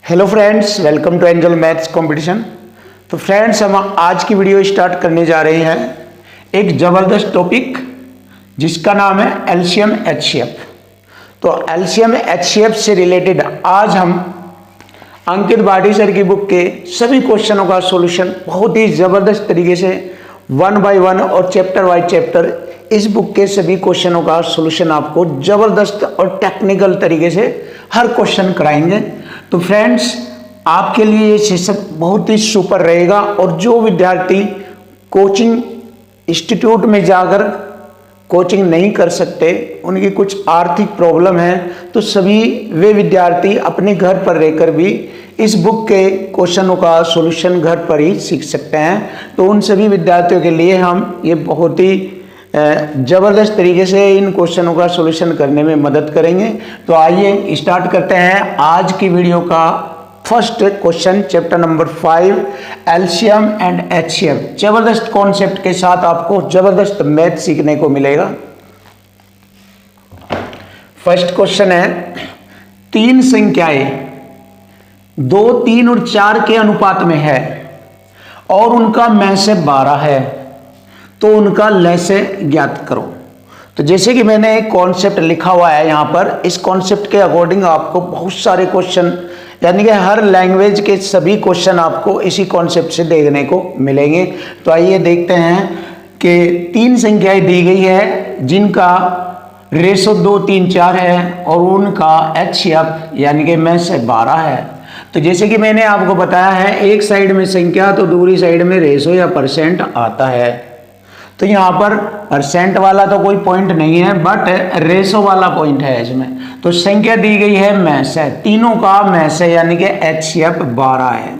Hello friends, welcome to angel maths competition. तो friends, हम आज की वीडियो स्टार्ट करने जा रहे हैं एक ज़बरदस्त टॉपिक जिसका नाम है एलसीएम एचसीएफ। तो एलसीएम एचसीएफ से रिलेटेड आज हम अंकित भाटी सर की बुक के सभी क्वेश्चनों का सॉल्यूशन बहुत ही ज़बरदस्त तरीके से 1 बाय 1 और चैप्टर वाइज चैप्टर इस बुक के सभी क्वेश्चनों का सॉल्यूशन आपको ज़बरदस्त और टेक्निकल तरीके से हर क्वेश्चन कराएंगे। तो फ्रेंड्स, आपके लिए ये सेशन बहुत ही सुपर रहेगा और जो विद्यार्थी कोचिंग इंस्टीट्यूट में जाकर कोचिंग नहीं कर सकते, उनकी कुछ आर्थिक प्रॉब्लम है, तो सभी वे विद्यार्थी अपने घर पर रहकर भी इस बुक के क्वेश्चनों का सॉल्यूशन घर पर ही सीख सकते हैं। तो उन सभी विद्यार्थियों के लिए हम ये बहुत ही ज़बरदस्त तरीके से इन क्वेश्चनों का सॉल्यूशन करने में मदद करेंगे। तो आइए स्टार्ट करते हैं आज की वीडियो का first question, chapter number 5 LCM and HCF. जबरदस्त कॉन्सेप्ट के साथ आपको जबरदस्त मैथ सीखने को मिलेगा। फर्स्ट क्वेश्चन है, तीन संख्याएं 2, 3 और 4 के अनुपात में है और उनका में से 12 है, तो उनका लसे ज्ञात करो। तो जैसे कि मैंने एक कॉन्सेप्ट लिखा हुआ है यहाँ पर, इस कॉन्सेप्ट के अकॉर्डिंग आपको बहुत सारे क्वेश्चन, यानी कि हर लैंग्वेज के सभी क्वेश्चन आपको इसी कॉन्सेप्ट से देखने को मिलेंगे। तो आइए देखते हैं कि तीन संख्याएं दी गई है जिनका रेशो 2, 3, 4 है और उनका एचसीएफ यानी कि में से 12 है। तो जैसे कि मैंने आपको बताया है, एक साइड में संख्या तो दूसरी साइड में रेशो या परसेंट आता है। तो यहाँ पर परसेंट वाला तो कोई पॉइंट नहीं है, बट रेशो वाला पॉइंट है इसमें। तो संख्या दी गई है में से, तीनों का में से यानी कि एचसीएफ 12 है।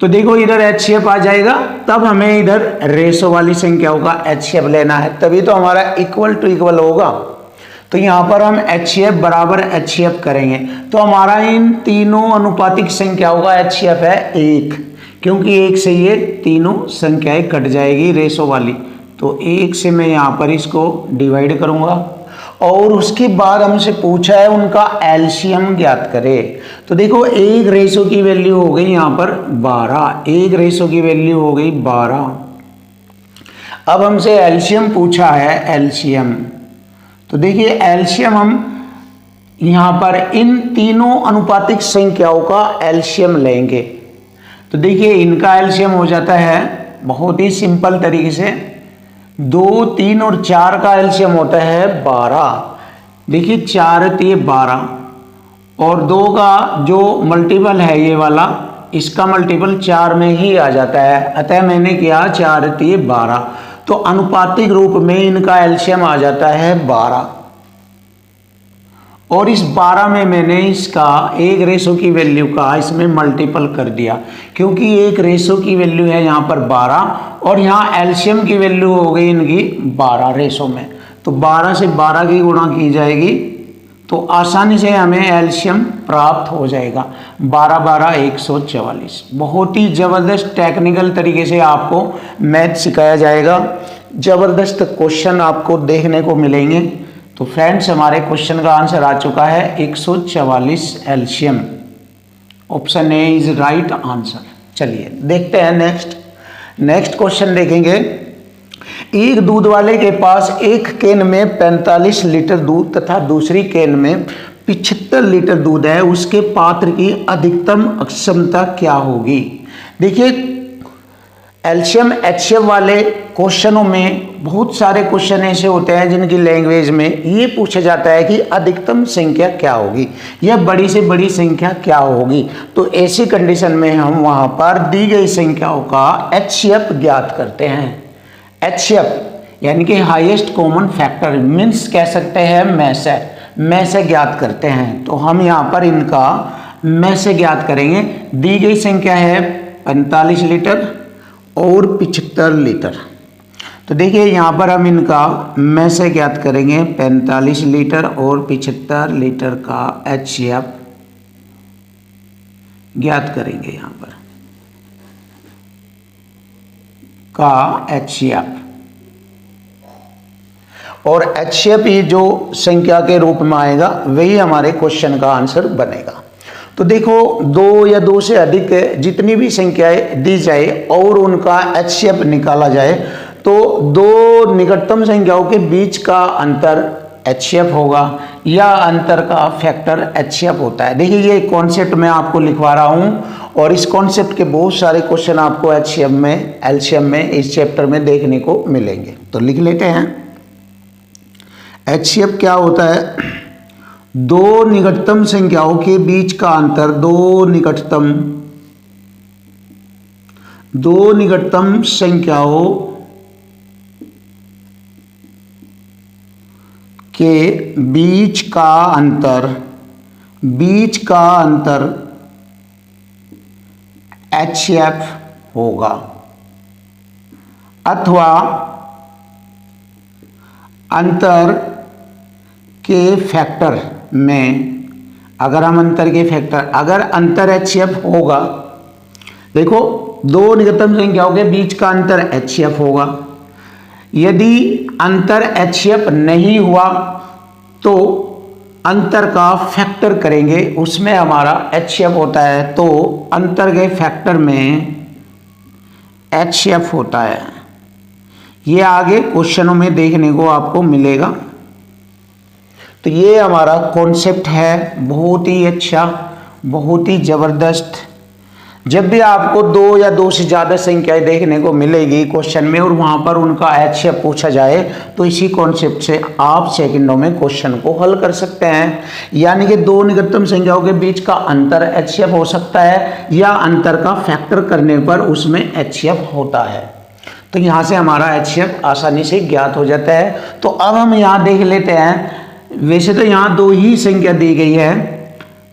तो देखो इधर एचसीएफ आ जाएगा, तब हमें इधर रेशो वाली संख्याओं का एचसीएफ लेना है, तभी तो हमारा इक्वल टू इक्वल होगा। तो यहाँ पर हम एचसीएफ बराबर एचसीएफ करेंगे, तो हमारा इन तीनों अनुपातिक संख्याओं का एचसीएफ है 1, क्योंकि 1 से ये तीनों संख्याएं कट जाएगी रेशो वाली। तो 1 से मैं यहाँ पर इसको डिवाइड करूँगा और उसके बाद हमसे पूछा है उनका एलसीएम ज्ञात करे। तो देखो एक रेशो की वैल्यू हो गई यहाँ पर 12, एक रेशो की वैल्यू हो गई 12। अब हमसे एलसीएम पूछा है, एलसीएम। तो देखिए एलसीएम हम यहाँ पर इन तीनों अनुपातिक संख्याओं का एलसीएम लेंगे। तो देखिए इनका एलसीएम हो जाता है बहुत ही सिंपल तरीके से, 2, 3 और 4 का एलसीएम होता है 12। देखिए 4 3 12 और 2 का जो मल्टीपल है ये वाला, इसका मल्टीपल 4 में ही आ जाता है। अतः मैंने किया 4 3 12, तो अनुपातिक रूप में इनका एलसीएम आ जाता है 12। और इस 12 में मैंने इसका एक रेशो की वैल्यू का इसमें मल्टीपल कर दिया, क्योंकि एक रेशो की वैल्यू है यहाँ पर 12 और यहाँ एलसीएम की वैल्यू हो गई इनकी 12 रेशो में। तो 12 से 12 की गुणा की जाएगी तो आसानी से हमें एलसीएम प्राप्त हो जाएगा। 12 12 144। बहुत ही ज़बरदस्त टेक्निकल तरीके से आपको मैथ सिखाया जाएगा, ज़बरदस्त क्वेश्चन आपको देखने को मिलेंगे। तो फ्रेंड्स, हमारे क्वेश्चन का आंसर आ चुका है 144 LCM. Option A is right answer. चलिए देखते हैं नेक्स्ट क्वेश्चन देखेंगे। एक दूध वाले के पास एक कैन में 45 लीटर दूध तथा दूसरी कैन में 75 लीटर दूध है, उसके पात्र की अधिकतम क्षमता क्या होगी। देखिए एलसीएम एचसीएफ वाले क्वेश्चनों में बहुत सारे क्वेश्चन ऐसे होते हैं जिनकी लैंग्वेज में ये पूछा जाता है कि अधिकतम संख्या क्या होगी या बड़ी से बड़ी संख्या क्या होगी। तो ऐसी कंडीशन में हम वहां पर दी गई संख्याओं का एचसीएफ ज्ञात करते हैं। एचसीएफ यानी कि हाईएस्ट कॉमन फैक्टर, मीन्स कह सकते हैं में से ज्ञात करते हैं। तो हम यहाँ पर इनका में से ज्ञात करेंगे। दी गई संख्या है 45 लीटर और 75 लीटर। तो देखिए यहाँ पर हम इनका में से ज्ञात करेंगे, 45 लीटर और 75 लीटर का एचसीएफ ज्ञात करेंगे यहाँ पर का एचसीएफ। और HCF ही जो संख्या के रूप में आएगा वही हमारे क्वेश्चन का आंसर बनेगा। तो देखो 2 या 2 से अधिक जितनी भी संख्याएं दी जाए और उनका HCF निकाला जाए तो दो निकटतम संख्याओं के बीच का अंतर HCF होगा या अंतर का फैक्टर HCF होता है। देखिए ये कॉन्सेप्ट मैं आपको लिखवा रहा हूँ और इस कॉन्सेप्ट के बहुत सारे क्वेश्चन आपको HCF में LCM में इस चैप्टर में देखने को मिलेंगे। तो लिख लेते हैं HCF क्या होता है, दो निकटतम संख्याओं के बीच का अंतर, दो निकटतम संख्याओं के बीच का अंतर HCF होगा, अथवा अंतर के फैक्टर में, अगर अंतर HCF होगा, देखो दो निकटतम संख्याओं के बीच का अंतर HCF होगा। यदि अंतर HCF नहीं हुआ तो अंतर का फैक्टर करेंगे, उसमें हमारा HCF होता है, तो अंतर के फैक्टर में HCF होता है। ये आगे क्वेश्चनों में देखने को आपको मिलेगा। तो ये हमारा कॉन्सेप्ट है, बहुत ही अच्छा, बहुत ही ज़बरदस्त। जब भी आपको 2 या 2 से ज़्यादा संख्याएं देखने को मिलेगी क्वेश्चन में और वहाँ पर उनका HCF पूछा जाए तो इसी कॉन्सेप्ट से आप सेकंडों में क्वेश्चन को हल कर सकते हैं। यानी कि दो निकटतम संख्याओं के बीच का अंतर HCF हो सकता है या अंतर का फैक्टर करने पर उसमें HCF होता है। तो यहाँ से हमारा HCF आसानी से ज्ञात हो जाता है। तो अब हम यहाँ देख लेते हैं, वैसे तो यहाँ 2 ही संख्या दी गई है,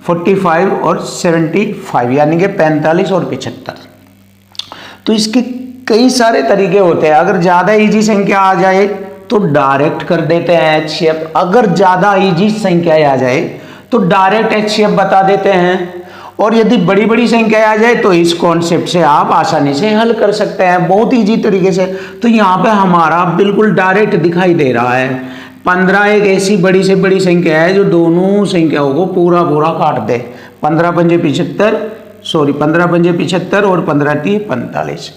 45 और 75, यानी कि 45 और 75। तो इसके कई सारे तरीके होते हैं। अगर ज़्यादा इजी संख्या आ जाए तो डायरेक्ट कर देते हैं HCF, अगर ज़्यादा इजी संख्या आ जाए तो डायरेक्ट HCF बता देते हैं, और यदि बड़ी बड़ी संख्या आ जाए तो इस कॉन्सेप्ट से आप आसानी से हल कर सकते हैं, बहुत इजी तरीके से। तो यहाँ पे हमारा बिल्कुल डायरेक्ट दिखाई दे रहा है। 15 एक ऐसी बड़ी से बड़ी संख्या है जो दोनों संख्याओं को पूरा काट दे। 15 पंजे 75 और 15 3 45।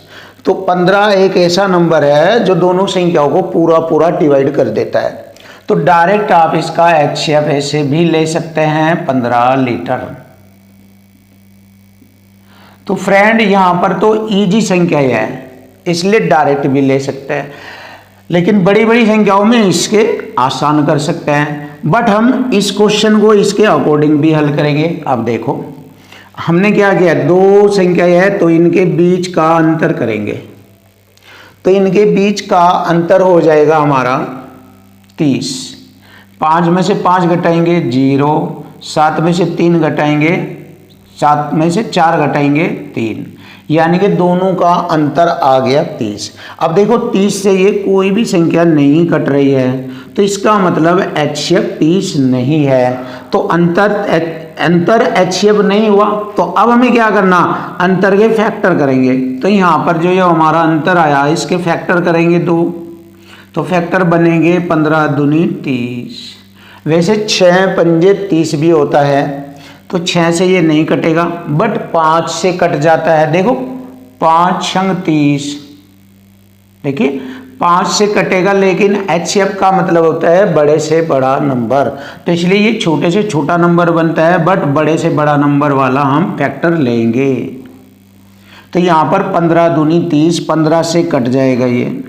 तो 15 एक ऐसा नंबर है जो दोनों संख्याओं को पूरा डिवाइड कर देता है। तो डायरेक्ट आप इसका HCF ऐसे भी ले सकते हैं, 15 लीटर। तो फ्रेंड यहाँ पर तो इजी संख्या है इसलिए डायरेक्ट भी ले सकते हैं, लेकिन बड़ी बड़ी संख्याओं में इसके आसान कर सकते हैं। बट हम इस क्वेश्चन को इसके अकॉर्डिंग भी हल करेंगे। अब देखो हमने क्या किया, दो संख्या है तो इनके बीच का अंतर करेंगे। तो इनके बीच का अंतर हो जाएगा हमारा 30। 5 में से 5 घटाएंगे 0, 7 में से 3 घटाएंगे, 7 में से 4 घटाएंगे 3, यानी कि दोनों का अंतर आ गया 30। अब देखो 30 से ये कोई भी संख्या नहीं कट रही है, तो इसका मतलब HCF 30 नहीं है। तो अंतर HCF नहीं हुआ, तो अब हमें क्या करना, अंतर के फैक्टर करेंगे। तो यहाँ पर जो ये हमारा अंतर आया इसके फैक्टर करेंगे 2, तो फैक्टर बनेंगे 15 दूनी 30। वैसे 6 पंजे 30 भी होता है, तो 6 से ये नहीं कटेगा, बट 5 से कट जाता है। देखो 5 छंग 30, देखिए 5 से कटेगा, लेकिन HCF का मतलब होता है बड़े से बड़ा नंबर, तो इसलिए ये छोटे से छोटा नंबर बनता है, बट बड़े से बड़ा नंबर वाला हम फैक्टर लेंगे। तो यहाँ पर 15 दूनी 30, 15 से कट जाएगा ये,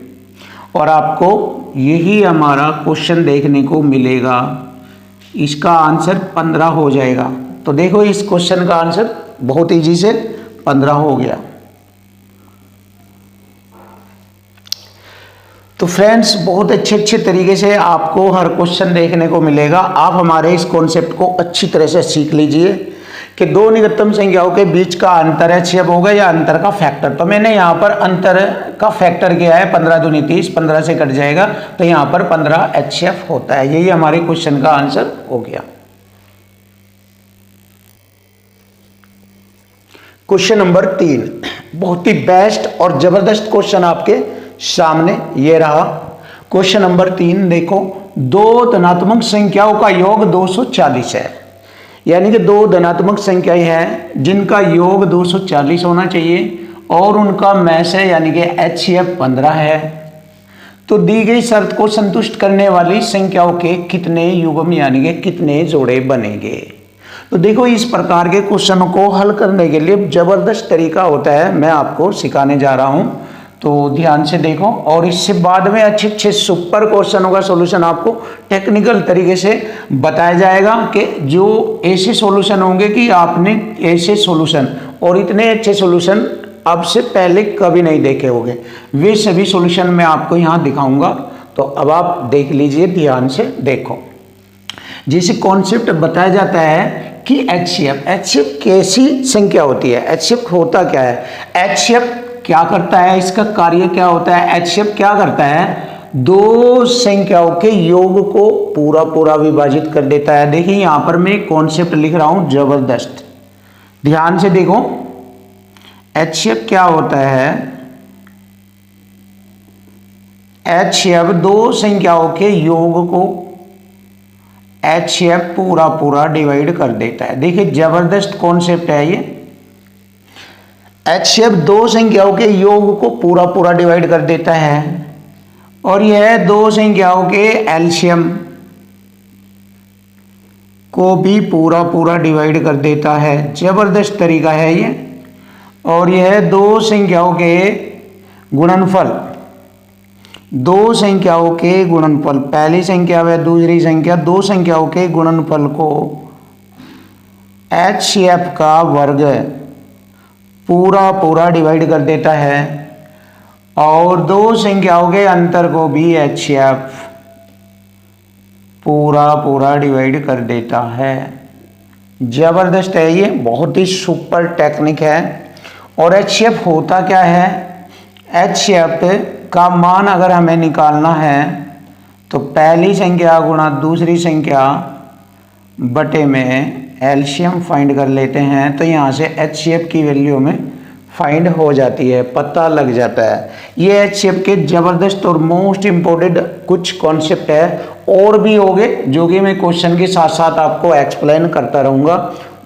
और आपको यही हमारा क्वेश्चन देखने को मिलेगा। इसका आंसर 15 हो जाएगा। तो देखो इस क्वेश्चन का आंसर बहुत इजी से 15 हो गया। तो फ्रेंड्स बहुत अच्छे तरीके से आपको हर क्वेश्चन देखने को मिलेगा। आप हमारे इस कॉन्सेप्ट को अच्छी तरह से सीख लीजिए कि दो निकटतम संख्याओं के बीच का अंतर HCF होगा या अंतर का फैक्टर। तो मैंने यहाँ पर अंतर का फैक्टर किया है, 15 दूनी 30, 15 से कट जाएगा, तो यहाँ पर 15 HCF होता है। यही हमारे क्वेश्चन का आंसर हो गया। क्वेश्चन नंबर 3 बहुत ही बेस्ट और जबरदस्त क्वेश्चन आपके सामने ये रहा। क्वेश्चन नंबर 3 देखो, दो धनात्मक संख्याओं का योग 240 है, यानी कि दो धनात्मक संख्याएं हैं जिनका योग 240 होना चाहिए और उनका मैस है यानी कि HCF 15 है। तो दी गई शर्त को संतुष्ट करने वाली संख्याओं के कितने युग्म यानी कि कितने जोड़े बनेंगे। तो देखो, इस प्रकार के क्वेश्चन को हल करने के लिए जबरदस्त तरीका होता है, मैं आपको सिखाने जा रहा हूं, तो ध्यान से देखो। और इससे बाद में अच्छे अच्छे सुपर क्वेश्चनों का सॉल्यूशन आपको टेक्निकल तरीके से बताया जाएगा कि जो ऐसे सॉल्यूशन होंगे कि आपने ऐसे सॉल्यूशन और इतने अच्छे सॉल्यूशन अब से पहले कभी नहीं देखे होंगे, वे सभी सॉल्यूशन मैं आपको यहाँ दिखाऊंगा। तो अब आप देख लीजिए, ध्यान से देखो। जैसे कॉन्सेप्ट बताया जाता है कि HCF कैसी संख्या होती है, HCF होता क्या है, HCF क्या करता है, इसका कार्य क्या होता है। HCF क्या करता है, दो संख्याओं के योग को पूरा पूरा विभाजित कर देता है। देखिए यहां पर मैं कॉन्सेप्ट लिख रहा हूं जबरदस्त, ध्यान से देखो। HCF क्या होता है, HCF दो संख्याओं के योग को HCF पूरा पूरा डिवाइड कर देता है। देखिए जबरदस्त कॉन्सेप्ट है ये। HCF दो संख्याओं के योग को पूरा पूरा डिवाइड कर देता है और यह दो संख्याओं के एलसीएम को भी पूरा पूरा डिवाइड कर देता है। जबरदस्त तरीका है ये। और यह दो संख्याओं के गुणनफल, दो संख्याओं के गुणनफल, पहली संख्या व दूसरी संख्या, दो संख्याओं के गुणनफल को HCF का वर्ग पूरा पूरा डिवाइड कर देता है और दो संख्याओं के अंतर को भी HCF पूरा पूरा डिवाइड कर देता है। जबरदस्त है ये, बहुत ही सुपर टेक्निक है। और HCF होता क्या है, HCF का मान अगर हमें निकालना है तो पहली संख्या गुणा दूसरी संख्या बटे में एलसीएम फाइंड कर लेते हैं, तो यहाँ से HCF की वैल्यू में फाइंड हो जाती है, पता लग जाता है। ये HCF के जबरदस्त और मोस्ट इम्पोर्टेंट कुछ कॉन्सेप्ट है, और भी होंगे जो कि मैं क्वेश्चन के साथ साथ आपको एक्सप्लेन करता रहूँगा।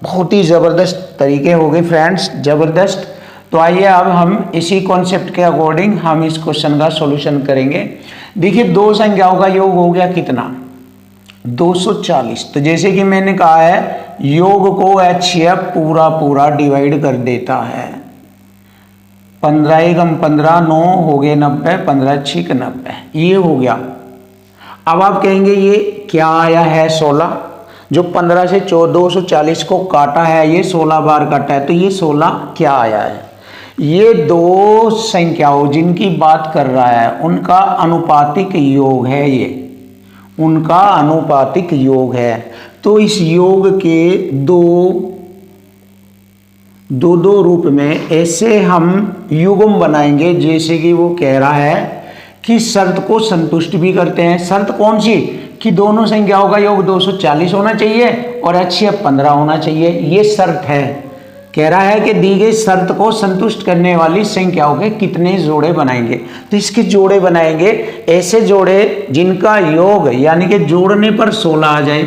बहुत ही ज़बरदस्त तरीके हो गए फ्रेंड्स, ज़बरदस्त। तो आइए अब हम इसी कॉन्सेप्ट के अकॉर्डिंग हम इस क्वेश्चन का सॉल्यूशन करेंगे। देखिए दो संख्याओं का योग हो गया कितना, 240। तो जैसे कि मैंने कहा है योग को HCF पूरा पूरा डिवाइड कर देता है। 15 एकम 15, 9 हो गए 90, 15 छिक 90, ये हो गया। अब आप कहेंगे ये क्या आया है, 16, जो 15 से 240 को काटा है, ये 16 बार काटा है, तो ये 16 क्या आया है। ये दो संख्याओं जिनकी बात कर रहा है उनका अनुपातिक योग है, ये उनका अनुपातिक योग है। तो इस योग के दो रूप में ऐसे हम युग्म बनाएंगे जैसे कि वो कह रहा है कि शर्त को संतुष्ट भी करते हैं। शर्त कौन सी, कि दोनों संख्याओं का योग 240 होना चाहिए और HCF 15 होना चाहिए, ये शर्त है। कह रहा है कि दी गई शर्त को संतुष्ट करने वाली संख्याओं के कितने जोड़े बनाएंगे। तो इसके जोड़े बनाएंगे ऐसे जोड़े जिनका योग यानी कि जोड़ने पर 16 आ जाए।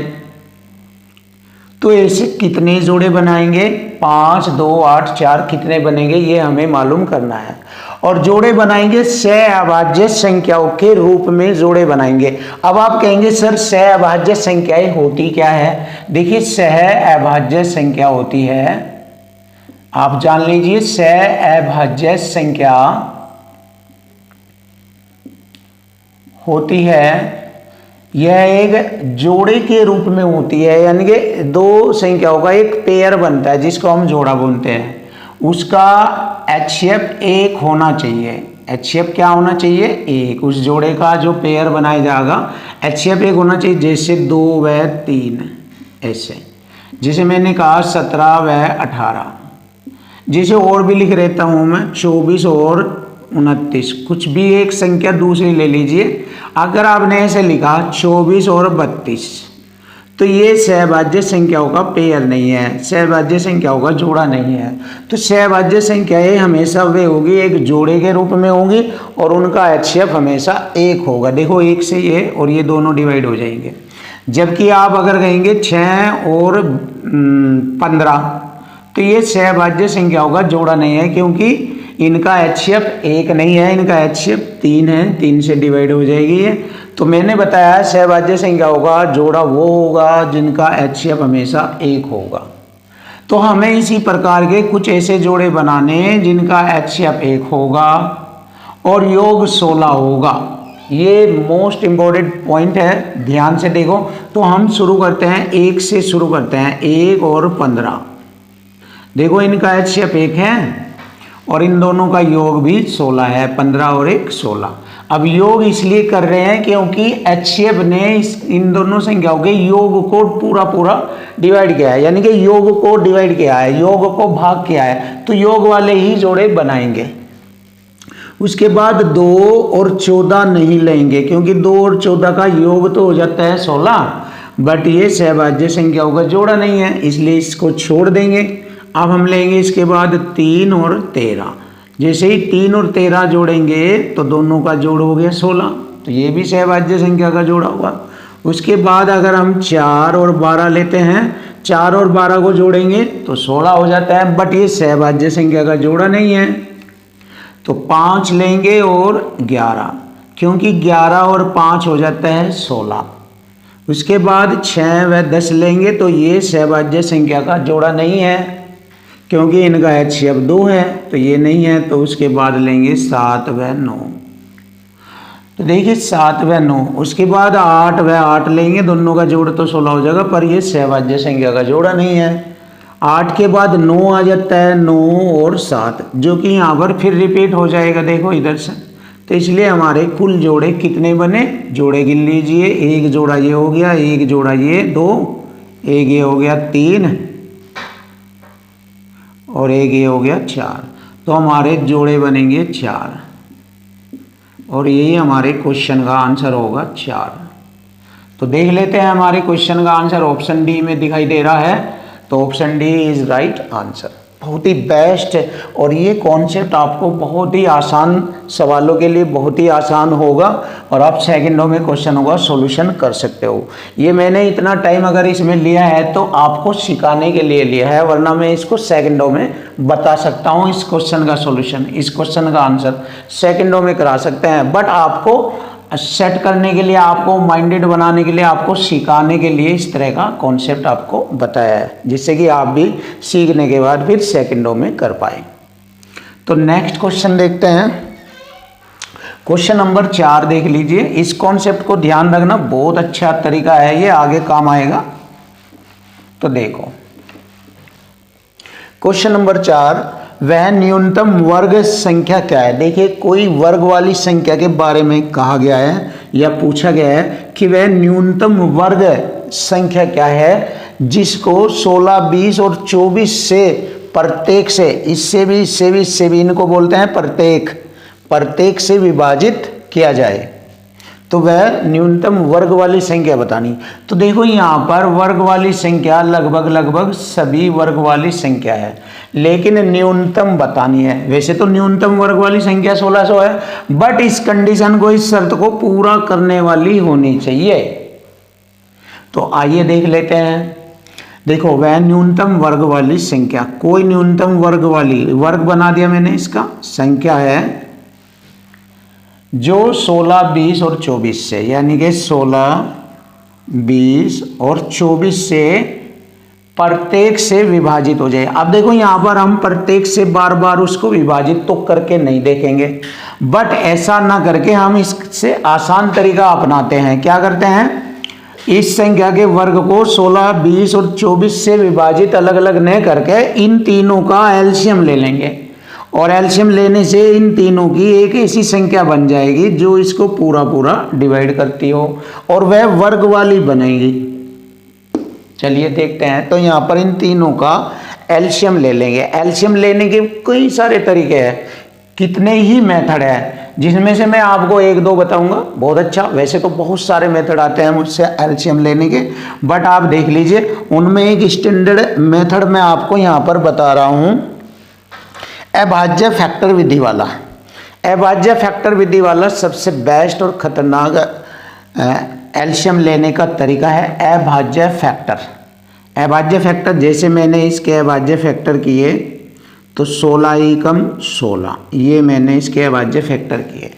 तो ऐसे कितने जोड़े बनाएंगे, 5, 2, 8, 4 कितने बनेंगे ये हमें मालूम करना है। और जोड़े बनाएंगे सहअभाज्य संख्याओं के रूप में जोड़े बनाएंगे। अब आप कहेंगे सर सहअभाज्य संख्याएं होती क्या है। देखिए सहअभाज्य संख्या होती है, आप जान लीजिए, सहअभाज्य संख्या होती है, यह एक जोड़े के रूप में होती है, यानी कि दो संख्याओं का एक पेयर बनता है जिसको हम जोड़ा बोलते हैं। उसका HCF 1 होना चाहिए। HCF क्या होना चाहिए, 1। उस जोड़े का जो पेयर बनाया जाएगा HCF 1 होना चाहिए। जैसे 2 व 3, ऐसे जैसे मैंने कहा 17 व 18, जैसे और भी लिख रहता हूँ मैं 24 और 29, कुछ भी एक संख्या दूसरी ले लीजिए। अगर आपने ऐसे लिखा 24 और 32, तो ये सहभाज्य संख्याओं का पेयर नहीं है, सहभाज्य संख्याओं का जोड़ा नहीं है। तो सहभाज्य संख्याएं हमेशा वे होगी एक जोड़े के रूप में होंगी और उनका HCF हमेशा 1 होगा। देखो 1 से ये और ये दोनों डिवाइड हो जाएंगे। जबकि आप अगर कहेंगे 6 और 15 तो ये सहभाज्य संख्याओं का जोड़ा नहीं है, क्योंकि इनका HCF 1 नहीं है, इनका HCF 3 है, 3 से डिवाइड हो जाएगी ये। तो मैंने बताया सहभाज्य संख्याओं का जोड़ा वो होगा जिनका HCF हमेशा 1 होगा। तो हमें इसी प्रकार के कुछ ऐसे जोड़े बनाने हैं जिनका HCF 1 होगा और योग 16 होगा। ये मोस्ट इम्पोर्टेंट पॉइंट है, ध्यान से देखो। तो हम शुरू करते हैं 1 से शुरू करते हैं, 1 और 15। देखो इनका HCF 1 है और इन दोनों का योग भी 16 है, 15 और 1 16। अब योग इसलिए कर रहे हैं क्योंकि HCF ने इन दोनों संख्याओं के योग को पूरा डिवाइड किया है, यानी कि योग को डिवाइड किया है, योग को भाग किया है, तो योग वाले ही जोड़े बनाएंगे। उसके बाद 2 और 14 नहीं लेंगे, क्योंकि 2 और 14 का योग तो हो जाता है 16, बट ये सहभाज्य संख्याओं का जोड़ा नहीं है, इसलिए इसको छोड़ देंगे। अब हम लेंगे इसके बाद 3 और 13। जैसे ही 3 और 13 जोड़ेंगे तो दोनों का जोड़ हो गया 16, तो ये भी सहभाज्य संख्या का जोड़ा हुआ। उसके बाद अगर हम 4 और 12 लेते हैं, 4 और 12 को जोड़ेंगे तो 16 हो जाता है, बट ये सहभाज्य संख्या का जोड़ा नहीं है। तो 5 लेंगे और 11, क्योंकि 11 और 5 हो जाता है 16। उसके बाद 6 व 10 लेंगे तो ये सहभाज्य संख्या का जोड़ा नहीं है, क्योंकि इनका HCF 2 है, तो ये नहीं है। तो उसके बाद लेंगे 7 व 9। तो देखिए 7 व 9, उसके बाद 8 व 8 लेंगे, दोनों का जोड़ तो 16 हो जाएगा, पर ये सहभाज्य संख्या का जोड़ा नहीं है। 8 के बाद 9 आ जाता है, 9 और 7, जो कि यहाँ पर फिर रिपीट हो जाएगा, देखो इधर से। तो इसलिए हमारे कुल जोड़े कितने बने, जोड़े गिन लीजिए। एक जोड़ा ये हो गया, एक जोड़ा ये 2, एक ये हो गया 3 और एक ये हो गया 4। तो हमारे जोड़े बनेंगे 4 और यही हमारे क्वेश्चन का आंसर होगा 4। तो देख लेते हैं हमारे क्वेश्चन का आंसर ऑप्शन डी में दिखाई दे रहा है, तो option D is right answer. बहुत ही बेस्ट है और ये कॉन्सेप्ट आपको बहुत ही आसान सवालों के लिए बहुत ही आसान होगा और आप सेकंडों में क्वेश्चनों का सॉल्यूशन कर सकते हो। ये मैंने इतना टाइम अगर इसमें लिया है तो आपको सिखाने के लिए लिया है, वरना मैं इसको सेकंडों में बता सकता हूँ। इस क्वेश्चन का सॉल्यूशन, इस क्वेश्चन का आंसर सेकंडों में करा सकते हैं, बट आपको सेट करने के लिए, आपको माइंडेड बनाने के लिए, आपको सिखाने के लिए इस तरह का कॉन्सेप्ट आपको बताया है, जिससे कि आप भी सीखने के बाद फिर सेकंडों में कर पाए। तो नेक्स्ट क्वेश्चन देखते हैं। क्वेश्चन नंबर 4 देख लीजिए। इस कॉन्सेप्ट को ध्यान रखना, बहुत अच्छा तरीका है ये, आगे काम आएगा। तो देखो क्वेश्चन नंबर 4, वह न्यूनतम वर्ग संख्या क्या है। देखिए कोई वर्ग वाली संख्या के बारे में कहा गया है या पूछा गया है कि वह न्यूनतम वर्ग संख्या क्या है जिसको 16, 20 और 24 से प्रत्येक से, इससे भी, इससे भी, इससे भी, इनको बोलते हैं प्रत्येक से विभाजित किया जाए। तो वह न्यूनतम वर्ग वाली संख्या बतानी। तो देखो यहाँ पर वर्ग वाली संख्या लगभग सभी वर्ग वाली संख्या है, लेकिन न्यूनतम बतानी है। वैसे तो न्यूनतम वर्ग वाली संख्या 1600 है, बट इस कंडीशन को, इस शर्त को पूरा करने वाली होनी चाहिए। तो आइए देख लेते हैं। देखो वह न्यूनतम वर्ग वाली संख्या, कोई न्यूनतम वर्ग वाली, वर्ग बना दिया मैंने, इसका संख्या है जो 16, 20 और 24 से, यानी कि 16, 20 और 24 से प्रत्येक से विभाजित हो जाए। अब देखो यहाँ पर हम प्रत्येक से बार बार उसको विभाजित तो करके नहीं देखेंगे, बट ऐसा ना करके हम इससे आसान तरीका अपनाते हैं। क्या करते हैं, इस संख्या के वर्ग को 16, 20 और 24 से विभाजित अलग अलग न करके इन तीनों का एलसीएम ले लेंगे, और एलसीएम लेने से इन तीनों की एक ऐसी संख्या बन जाएगी जो इसको पूरा डिवाइड करती हो और वह वर्ग वाली बनेगी। चलिए देखते हैं। तो यहाँ पर इन तीनों का एलसीएम ले लेंगे। एलसीएम लेने के कई सारे तरीके हैं, कितने ही मेथड है। जिसमें से मैं आपको एक दो बताऊंगा। बहुत अच्छा, वैसे तो बहुत सारे मेथड आते हैं मुझसे एलसीएम लेने के, बट आप देख लीजिए उनमें एक स्टैंडर्ड मेथड मैं आपको यहाँ पर बता रहा हूँ, अभाज्य फैक्टर विधि वाला। अभाज्य फैक्टर विधि वाला सबसे बेस्ट और खतरनाक एलसीएम लेने का तरीका है अभाज्य फैक्टर। अभाज्य फैक्टर जैसे मैंने इसके अभाज्य फैक्टर किए तो 16 एकम 16, ये मैंने इसके अभाज्य फैक्टर किए।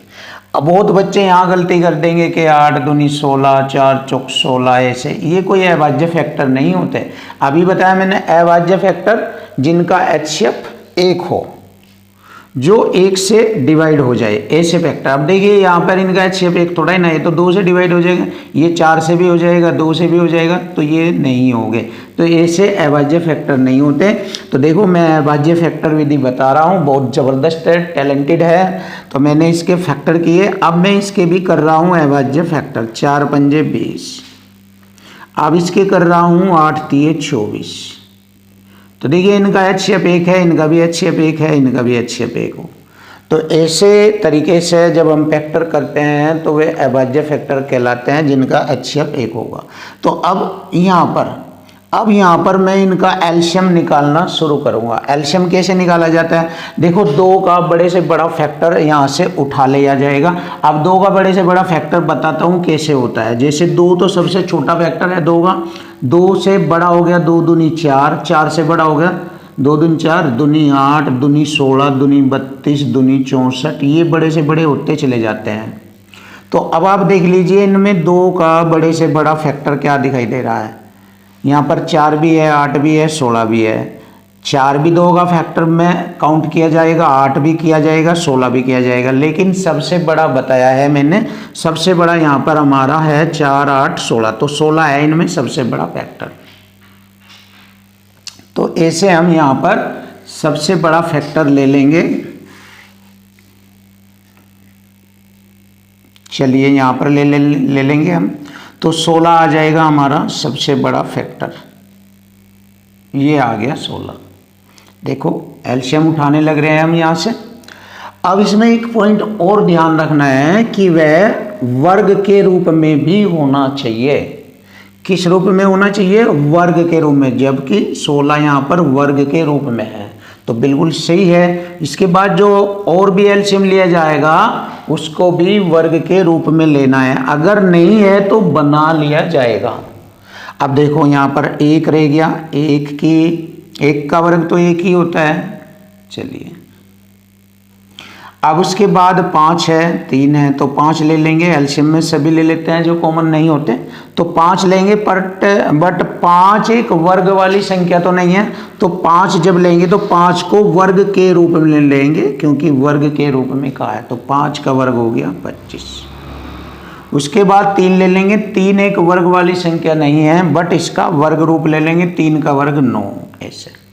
अब बहुत बच्चे यहाँ गलती कर देंगे कि 8 दूनी 16, 4 चौक 16, ऐसे ये कोई अभाज्य फैक्टर नहीं होते। अभी बताया मैंने अभाज्य फैक्टर जिनका एचसीएफ 1 हो, जो 1 से डिवाइड हो जाए, ऐसे फैक्टर। अब देखिए यहाँ पर इनका एचसीएफ 1 थोड़ा ही ना है, तो 2 से डिवाइड हो जाएगा, ये 4 से भी हो जाएगा, 2 से भी हो जाएगा, तो ये नहीं होंगे, तो ऐसे अभाज्य फैक्टर नहीं होते। तो देखो मैं अभाज्य फैक्टर विधि बता रहा हूँ, बहुत ज़बरदस्त है, टैलेंटेड है, तो मैंने इसके फैक्टर किए। अब मैं इसके भी कर रहा हूँ अभाज्य फैक्टर, 4 पंजे 20, अब इसके कर रहा हूँ 8 तिये 24। तो देखिए इनका एचसीएफ 1 है, इनका भी एचसीएफ 1 है, इनका भी एचसीएफ 1 हो। तो ऐसे तरीके से जब हम फैक्टर करते हैं तो वे अभाज्य फैक्टर कहलाते हैं जिनका एचसीएफ 1 होगा। तो अब यहाँ पर मैं इनका एलसीएम निकालना शुरू करूँगा। एलसीएम कैसे निकाला जाता है, देखो 2 का बड़े से बड़ा फैक्टर यहाँ से उठा लिया जाएगा। अब 2 का बड़े से बड़ा फैक्टर बताता हूँ कैसे होता है। जैसे 2 तो सबसे छोटा फैक्टर है 2 का, 2 से बड़ा हो गया 2 दूनी 4, 4 से बड़ा हो गया 2 दूनी 4, दूनी 8, दूनी 16, दूनी 32, दूनी 64, ये बड़े से बड़े होते चले जाते हैं। तो अब आप देख लीजिए इनमें 2 का बड़े से बड़ा फैक्टर क्या दिखाई दे रहा है, यहाँ पर 4 भी है, 8 भी है, 16 भी है। 4 भी 2 का फैक्टर में काउंट किया जाएगा, 8 भी किया जाएगा, 16 भी किया जाएगा, लेकिन सबसे बड़ा बताया है मैंने, सबसे बड़ा यहाँ पर हमारा है 4, 8, 16, तो 16 है इनमें सबसे बड़ा फैक्टर। तो ऐसे हम यहाँ पर सबसे बड़ा फैक्टर ले लेंगे। चलिए यहाँ पर ले लेंगे हम, तो 16 आ जाएगा हमारा सबसे बड़ा फैक्टर, ये आ गया 16। देखो एलसीएम उठाने लग रहे हैं हम यहाँ से। अब इसमें एक पॉइंट और ध्यान रखना है कि वह वर्ग के रूप में भी होना चाहिए। किस रूप में होना चाहिए, वर्ग के रूप में, जबकि 16 यहाँ पर वर्ग के रूप में है, तो बिल्कुल सही है। इसके बाद जो और भी एलसीएम लिया जाएगा उसको भी वर्ग के रूप में लेना है, अगर नहीं है तो बना लिया जाएगा। अब देखो यहाँ पर 1 रह गया, 1 का वर्ग तो 1 ही होता है। चलिए अब उसके बाद 5 है, 3 है, तो 5 ले लेंगे। एलसीएम में सभी ले लेते हैं जो कॉमन नहीं होते, तो 5 लेंगे। बट 5 एक वर्ग वाली संख्या तो नहीं है, तो 5 जब लेंगे तो 5 को वर्ग के रूप में लेंगे, क्योंकि वर्ग के रूप में कहा है, तो 5 का वर्ग हो गया 25। उसके बाद 3 ले लेंगे। 3 एक वर्ग वाली संख्या नहीं है, बट इसका वर्ग रूप ले लेंगे, 3 का वर्ग 9, ऐसे।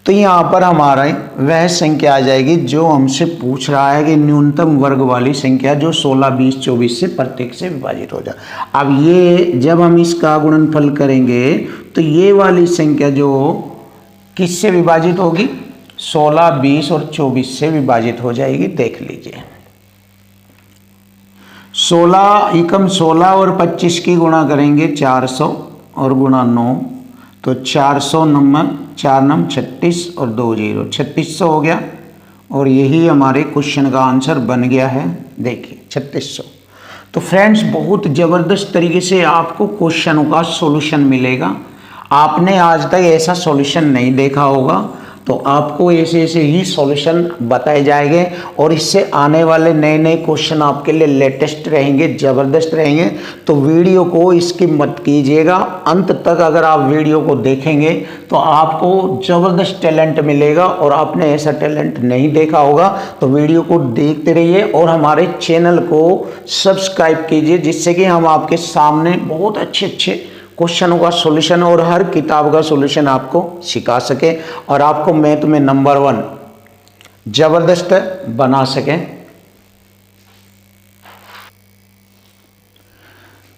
तो यहाँ पर हमारा वह संख्या आ जाएगी जो हमसे पूछ रहा है कि न्यूनतम वर्ग वाली संख्या जो 16, 20, 24 से प्रत्येक से विभाजित हो जाए। अब ये जब हम इसका गुणनफल करेंगे तो ये वाली संख्या जो किससे विभाजित होगी, 16, 20 और 24 से विभाजित हो जाएगी। देख लीजिए 16 एकम 16 और 25 की गुणा करेंगे 400 और गुणा 9, तो 400 नंबर 4 नम 36 और 2 0, 3600 हो गया। और यही हमारे क्वेश्चन का आंसर बन गया है। देखिए 3600। तो फ्रेंड्स बहुत ज़बरदस्त तरीके से आपको क्वेश्चनों का सॉल्यूशन मिलेगा। आपने आज तक ऐसा सॉल्यूशन नहीं देखा होगा, तो आपको ऐसे ऐसे ही सॉल्यूशन बताए जाएंगे और इससे आने वाले नए नए क्वेश्चन आपके लिए लेटेस्ट रहेंगे, ज़बरदस्त रहेंगे। तो वीडियो को इसकी मत कीजिएगा, अंत तक अगर आप वीडियो को देखेंगे तो आपको ज़बरदस्त टैलेंट मिलेगा, और आपने ऐसा टैलेंट नहीं देखा होगा तो वीडियो को देखते रहिए और हमारे चैनल को सब्सक्राइब कीजिए, जिससे कि हम आपके सामने बहुत अच्छे अच्छे क्वेश्चनों का सॉल्यूशन और हर किताब का सॉल्यूशन आपको सिखा सके और आपको मैथ में नंबर 1 ज़बरदस्त बना सकें।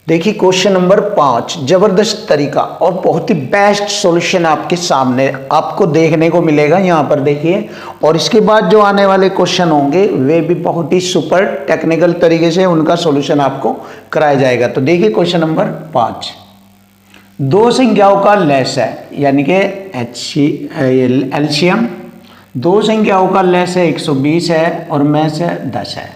देखिए क्वेश्चन नंबर 5, जबरदस्त तरीका और बहुत ही बेस्ट सॉल्यूशन आपके सामने आपको देखने को मिलेगा यहाँ पर देखिए। और इसके बाद जो आने वाले क्वेश्चन होंगे वे भी बहुत ही सुपर टेक्निकल तरीके से उनका सॉल्यूशन आपको कराया जाएगा। तो देखिए क्वेश्चन नंबर 5, दो संख्याओं का लेस है यानी कि एलसीएम, दो संख्याओं का लेस है 120 है और मैस है 10 है,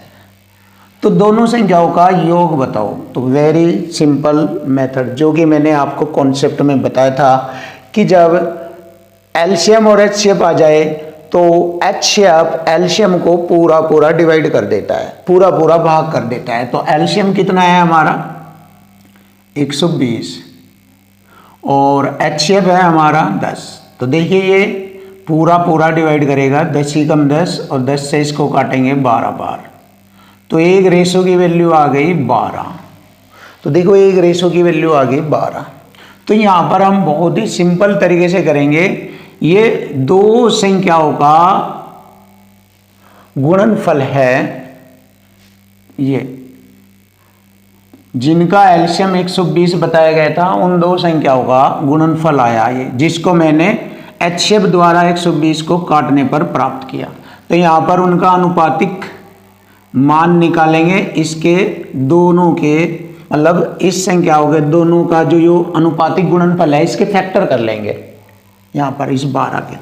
तो दोनों संख्याओं का योग बताओ। तो वेरी सिंपल मेथड जो कि मैंने आपको कॉन्सेप्ट में बताया था कि जब एलसीएम और एचसीएफ आ जाए तो एचसीएफ एलसीएम को पूरा पूरा डिवाइड कर देता है, पूरा पूरा भाग कर देता है। तो एलसीएम कितना है हमारा 120 और एचसीएफ है हमारा 10। तो देखिए ये पूरा पूरा डिवाइड करेगा, 10 ही कम 10 और 10 से इसको काटेंगे 12 बार, तो एक रेशो की वैल्यू आ गई 12। तो देखो एक रेशो की वैल्यू आ गई 12। तो यहाँ पर हम बहुत ही सिंपल तरीके से करेंगे, ये दो संख्याओं का गुणनफल है, ये जिनका एलसीएम 120 बताया गया था उन दो संख्याओं का गुणनफल आया ये, जिसको मैंने एचसीएफ द्वारा 120 को काटने पर प्राप्त किया। तो यहाँ पर उनका अनुपातिक मान निकालेंगे, इसके दोनों के मतलब इस संख्याओं के दोनों का जो अनुपातिक गुणनफल है इसके फैक्टर कर लेंगे यहाँ पर इस 12 के।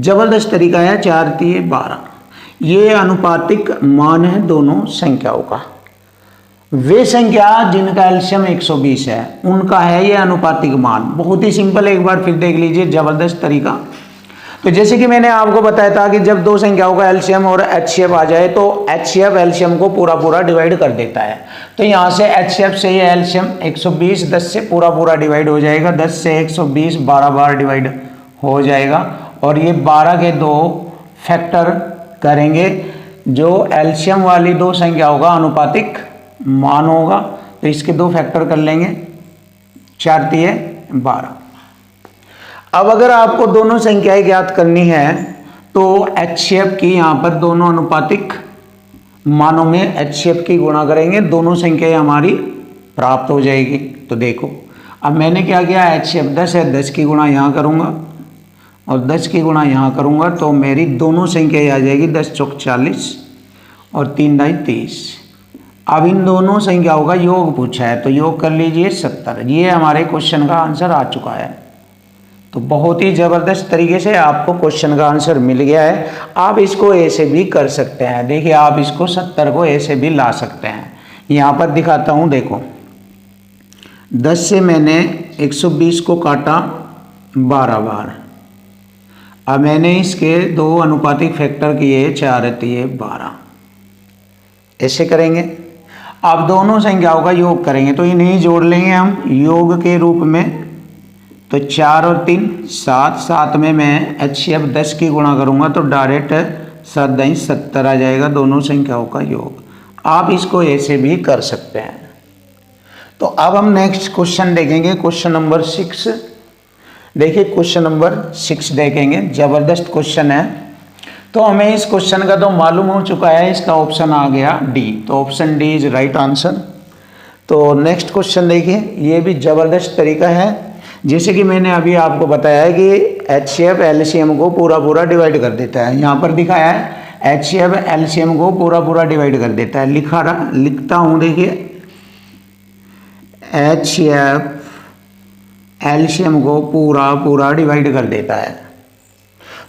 जबरदस्त तरीका है, 4 3 12, ये अनुपातिक मान है दोनों संख्याओं का। वे संख्या जिनका एलसीएम 120 है उनका है ये अनुपातिक मान। बहुत ही सिंपल, एक बार फिर देख लीजिए, जबरदस्त तरीका। तो जैसे कि मैंने आपको बताया था कि जब दो संख्याओं का एलसीएम और एचसीएफ आ जाए तो एचसीएफ एलसीएम को पूरा पूरा डिवाइड कर देता है। तो यहाँ से एचसीएफ से ये एलसीएम 120 10 से पूरा पूरा डिवाइड हो जाएगा, 10 से 120 12 बार डिवाइड हो जाएगा। और ये 12 के दो फैक्टर करेंगे, जो एलसीएम वाली दो संख्याओं का अनुपातिक मान होगा, तो इसके दो फैक्टर कर लेंगे, 4 3 12। अब अगर आपको दोनों संख्याएं ज्ञात करनी है तो एचसीएफ की यहाँ पर दोनों अनुपातिक मानों में एचसीएफ की गुणा करेंगे, दोनों संख्याएं हमारी प्राप्त हो जाएगी। तो देखो अब मैंने क्या किया, एचसीएफ 10 है, 10 की गुणा यहाँ करूँगा और 10 की गुणा यहाँ करूँगा, तो मेरी दोनों संख्याएं आ जाएगी 10 चौक 40 और 3 ढाई 30। अब इन दोनों संख्याओं का योग पूछा है तो योग कर लीजिए 70। ये हमारे क्वेश्चन का आंसर आ चुका है। तो बहुत ही ज़बरदस्त तरीके से आपको क्वेश्चन का आंसर मिल गया है। आप इसको ऐसे भी कर सकते हैं, देखिए आप इसको 70 को ऐसे भी ला सकते हैं। यहाँ पर दिखाता हूँ, देखो 10 से मैंने 120 को काटा 12 बार, अब मैंने इसके दो अनुपातिक फैक्टर किए, 4 3 12, ऐसे करेंगे। अब दोनों संख्याओं का योग करेंगे तो इन्हें जोड़ लेंगे हम योग के रूप में। तो 4 और 3 7, 7 में मैं एचसीएफ 10 की गुणा करूँगा तो डायरेक्ट 7 ढाई 70 आ जाएगा, दोनों संख्याओं का योग। आप इसको ऐसे भी कर सकते हैं। तो अब हम नेक्स्ट क्वेश्चन देखेंगे, क्वेश्चन नंबर 6। देखिए क्वेश्चन नंबर 6 देखेंगे, ज़बरदस्त क्वेश्चन है। तो हमें इस क्वेश्चन का तो मालूम हो चुका है, इसका ऑप्शन आ गया डी, तो option D is right answer. तो नेक्स्ट क्वेश्चन देखिए, ये भी ज़बरदस्त तरीका है। जैसे कि मैंने अभी आपको बताया है कि एचसीएफ एलसीएम को पूरा पूरा डिवाइड कर देता है, यहाँ पर दिखाया है एचसीएफ एलसीएम को पूरा पूरा डिवाइड कर देता है। लिखता हूँ, देखिए एचसीएफ एलसीएम को पूरा पूरा डिवाइड कर देता है।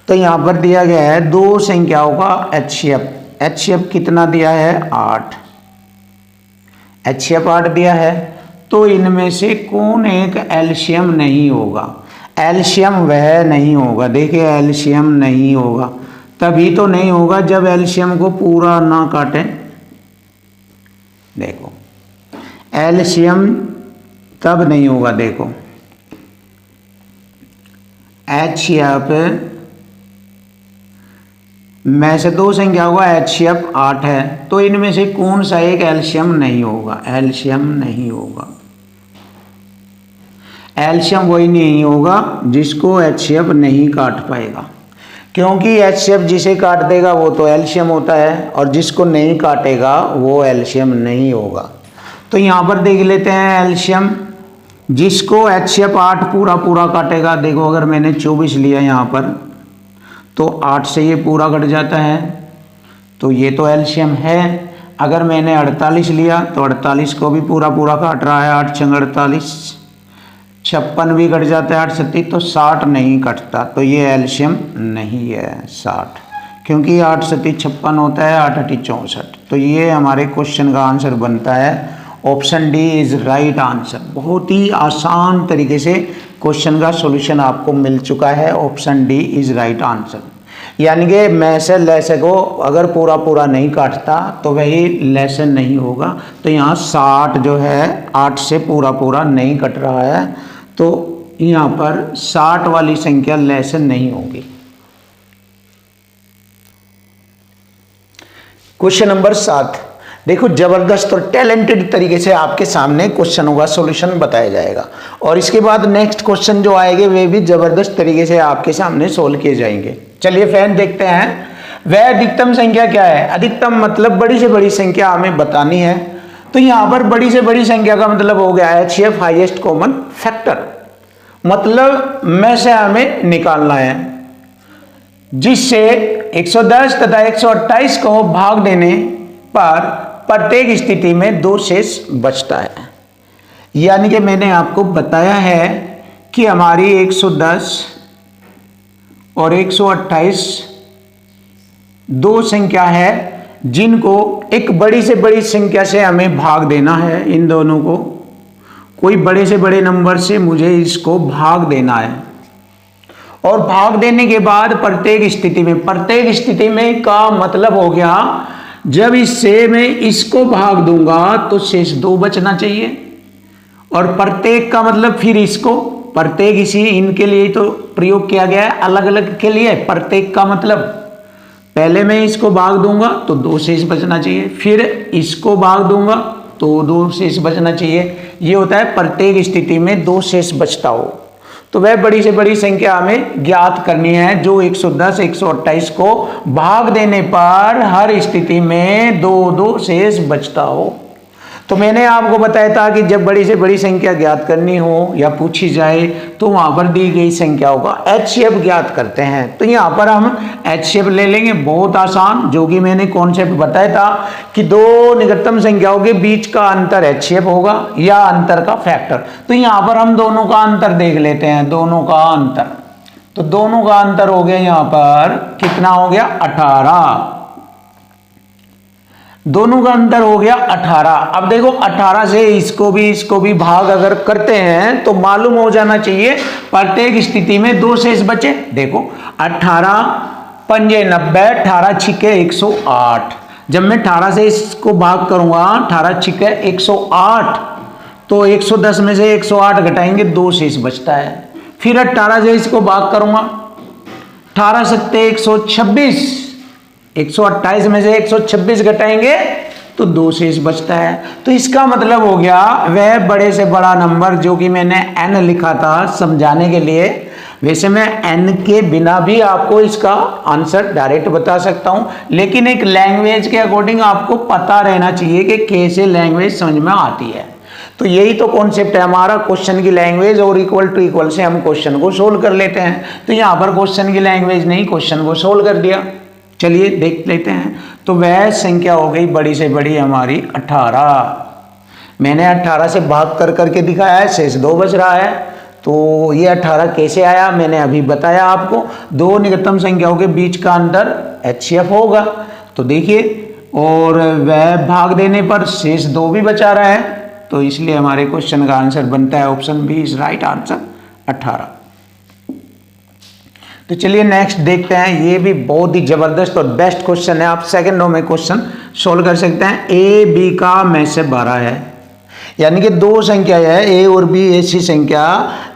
तो यहाँ पर दिया गया है दो संख्याओं का एचसीएफ कितना दिया है 8, एचसीएफ 8 दिया है। तो इनमें से कौन एक एलसीएम नहीं होगा? एलसीएम वह नहीं होगा, देखिए एलसीएम नहीं होगा, तभी तो नहीं होगा जब एलसीएम को पूरा ना काटें। देखो एलसीएम तब नहीं होगा, देखो एचसीएफ में से दो संख्या होगा, एचसीएफ 8 है, तो इनमें से कौन सा एक एलसीएम नहीं होगा? एलसीएम नहीं होगा, एलसीएम वही नहीं होगा जिसको एचसीएफ नहीं काट पाएगा, क्योंकि एचसीएफ जिसे काट देगा वो तो एलसीएम होता है और जिसको नहीं काटेगा वो एलसीएम नहीं होगा। तो यहाँ पर देख लेते हैं एलसीएम, जिसको HCF 8 पूरा पूरा काटेगा। देखो अगर मैंने 24 लिया यहाँ पर तो 8 से ये पूरा कट जाता है, तो ये तो एलसीएम है। अगर मैंने 48 लिया तो 48 को भी पूरा पूरा काट रहा है, 8 छंग 48, 56 भी कट जाता है, 8 सत्ती, तो 60 नहीं कटता, तो ये एलसीएम नहीं है 60, क्योंकि 8 सत्ती 56 होता है, 8 अठी 64। तो ये हमारे क्वेश्चन का आंसर बनता है option D is right answer. बहुत ही आसान तरीके से क्वेश्चन का सॉल्यूशन आपको मिल चुका है, option D is right answer. यानी कि मैं से लेसे को अगर पूरा पूरा नहीं काटता तो वही लेसन नहीं होगा। तो यहाँ 60 जो है 8 से पूरा पूरा नहीं कट रहा है, तो यहाँ पर 60 वाली संख्या लेसन नहीं होगी। क्वेश्चन नंबर 7, देखो जबरदस्त और टैलेंटेड तरीके से आपके सामने क्वेश्चनों का सॉल्यूशन बताया जाएगा, और इसके बाद नेक्स्ट क्वेश्चन जो आएंगे वे भी जबरदस्त तरीके से आपके सामने सोल्व किए जाएंगे। चलिए फ्रेंड देखते हैं, वह अधिकतम संख्या क्या है। अधिकतम मतलब बड़ी से बड़ी संख्या हमें बतानी है। तो यहाँ पर बड़ी से बड़ी संख्या का मतलब हो गया HCF हाईएस्ट कॉमन फैक्टर, मतलब में से हमें निकालना है, जिससे 110 तथा 128 को भाग देने पर प्रत्येक स्थिति में 2 शेष बचता है। यानी कि मैंने आपको बताया है कि हमारी 110 और 128 दो संख्या है जिनको एक बड़ी से बड़ी संख्या से हमें भाग देना है। इन दोनों को कोई बड़े से बड़े नंबर से मुझे इसको भाग देना है, और भाग देने के बाद प्रत्येक स्थिति में का मतलब हो गया, जब इससे मैं इसको भाग दूंगा तो शेष 2 बचना चाहिए, और प्रत्येक का मतलब फिर इसको, प्रत्येक इसी इनके लिए तो प्रयोग किया गया है, अलग अलग के लिए। प्रत्येक का मतलब पहले मैं इसको भाग दूंगा तो 2 शेष बचना चाहिए, फिर इसको भाग दूंगा तो 2 शेष बचना चाहिए। ये होता है प्रत्येक स्थिति में 2 शेष बचता हो। तो वह बड़ी से बड़ी संख्या हमें ज्ञात करनी है जो 110 128 को भाग देने पर हर स्थिति में 2 शेष बचता हो। तो मैंने आपको बताया था कि जब बड़ी से बड़ी संख्या ज्ञात करनी हो या पूछी जाए तो वहां पर दी गई संख्याओं का HCF ज्ञात करते हैं। तो यहाँ पर हम HCF ले लेंगे, बहुत आसान, जो कि मैंने कॉन्सेप्ट बताया था कि 2 निकटतम संख्याओं के बीच का अंतर HCF होगा या अंतर का फैक्टर। तो यहाँ पर हम दोनों का अंतर देख लेते हैं, दोनों का अंतर। तो दोनों का अंतर हो गया यहाँ पर कितना हो गया 18, दोनों का अंतर हो गया 18। अब देखो 18 से इसको भी भाग अगर करते हैं तो मालूम हो जाना चाहिए प्रत्येक स्थिति में 2 शेष बचे। देखो 18 पंजे 90, 18 छिके 108। जब मैं 18 से इसको भाग करूंगा, 18 छिके 108, तो 110 में से 108 घटाएंगे 2 शेष बचता है। फिर 18 से इसको भाग करूंगा, 18 सत्ते 126, 128 में से 126 घटाएंगे तो 2 शेष बचता है। तो इसका मतलब हो गया वह बड़े से बड़ा नंबर, जो कि मैंने n लिखा था समझाने के लिए। वैसे मैं n के बिना भी आपको इसका आंसर डायरेक्ट बता सकता हूं, लेकिन एक लैंग्वेज के अकॉर्डिंग आपको पता रहना चाहिए कि कैसे लैंग्वेज समझ में आती है। तो यही तो कॉन्सेप्ट है हमारा, क्वेश्चन की लैंग्वेज और इक्वल टू इक्वल से हम क्वेश्चन को सोल्व कर लेते हैं। तो यहाँ पर क्वेश्चन की लैंग्वेज नहीं, क्वेश्चन को सोल्व कर दिया। चलिए देख लेते हैं। तो वह संख्या हो गई बड़ी से बड़ी हमारी 18। मैंने 18 से भाग कर करके दिखाया है, शेष 2 बच रहा है। तो ये 18 कैसे आया मैंने अभी बताया आपको। 2 निकटतम संख्याओं के बीच का अंतर HCF होगा। तो देखिए, और वह भाग देने पर शेष 2 भी बचा रहा है, तो इसलिए हमारे क्वेश्चन का आंसर बनता है option B is right answer 18। तो चलिए नेक्स्ट देखते हैं। ये भी बहुत ही जबरदस्त और बेस्ट क्वेश्चन है, आप सेकंडों में क्वेश्चन सोल्व कर सकते हैं। ए बी का में से 12 है, यानी कि 2 संख्या है ए और बी, ऐसी संख्या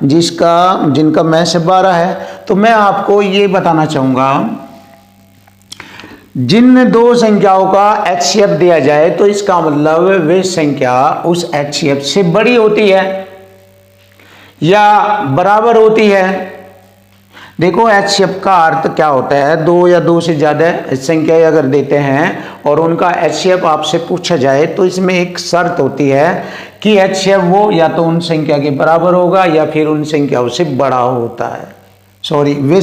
जिनका में से 12 है। तो मैं आपको ये बताना चाहूंगा, जिन 2 संख्याओं का HCF दिया जाए तो इसका मतलब वे संख्या उस HCF से बड़ी होती है या बराबर होती है। देखो HCF का अर्थ क्या होता है, दो या दो से ज़्यादा संख्याएं अगर देते हैं और उनका HCF आपसे पूछा जाए तो इसमें एक शर्त होती है कि HCF वो या तो उन संख्या के बराबर होगा या फिर उन संख्याओं से बड़ा होता है। सॉरी, वे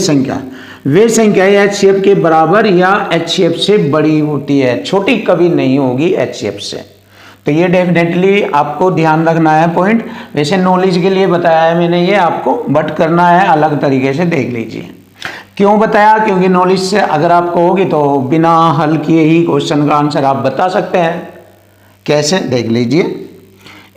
संख्याएं HCF के बराबर या HCF से बड़ी होती है, छोटी कभी नहीं होगी HCF से। तो ये डेफिनेटली आपको ध्यान रखना है पॉइंट। वैसे नॉलेज के लिए बताया है मैंने ये आपको, बट करना है अलग तरीके से, देख लीजिए। क्यों बताया, क्योंकि नॉलेज से अगर आपको होगी तो बिना हल किए ही क्वेश्चन का आंसर आप बता सकते हैं। कैसे, देख लीजिए।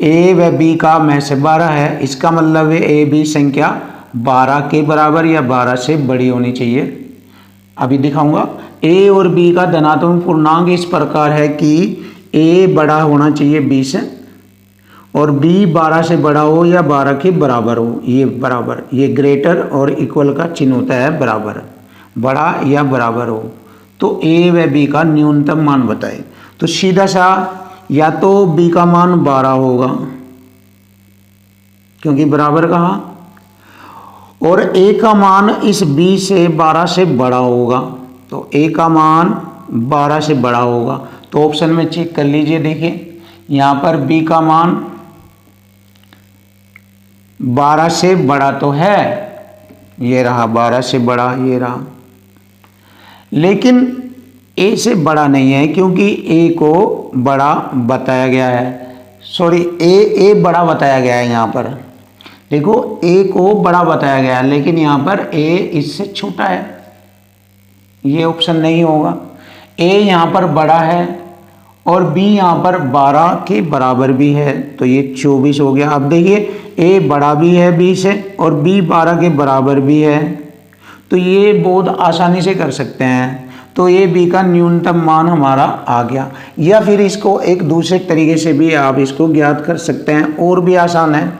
ए व बी का में से 12 है, इसका मतलब है ए बी संख्या 12 के बराबर या 12 से बड़ी होनी चाहिए। अभी दिखाऊंगा। ए और बी का धनात्मक पूर्णांक इस प्रकार है कि ए बड़ा होना चाहिए बी से और बी 12 से बड़ा हो या 12 के बराबर हो। ये बराबर, ये ग्रेटर और इक्वल का चिन्ह होता है, बराबर, बड़ा या बराबर हो। तो ए व बी का न्यूनतम मान बताए, तो सीधा सा या तो बी का मान 12 होगा क्योंकि बराबर कहा, और ए का मान इस बी से 12 से बड़ा होगा, तो ए का मान 12 से बड़ा होगा। तो ऑप्शन में चेक कर लीजिए, देखिए यहाँ पर बी का मान 12 से बड़ा तो है, ये रहा 12 से बड़ा, ये रहा, लेकिन ए से बड़ा नहीं है क्योंकि ए को बड़ा बताया गया है। सॉरी, ए बड़ा बताया गया है यहाँ पर। देखो ए को बड़ा बताया गया है लेकिन यहाँ पर ए इससे छोटा है, ये ऑप्शन नहीं होगा। ए यहाँ पर बड़ा है और बी यहाँ पर 12 के बराबर भी है, तो ये 24 हो गया। अब देखिए ए बड़ा भी है बी से और बी 12 के बराबर भी है, तो ये बहुत आसानी से कर सकते हैं। तो ए बी का न्यूनतम मान हमारा आ गया। या फिर इसको एक दूसरे तरीके से भी आप इसको ज्ञात कर सकते हैं, और भी आसान है।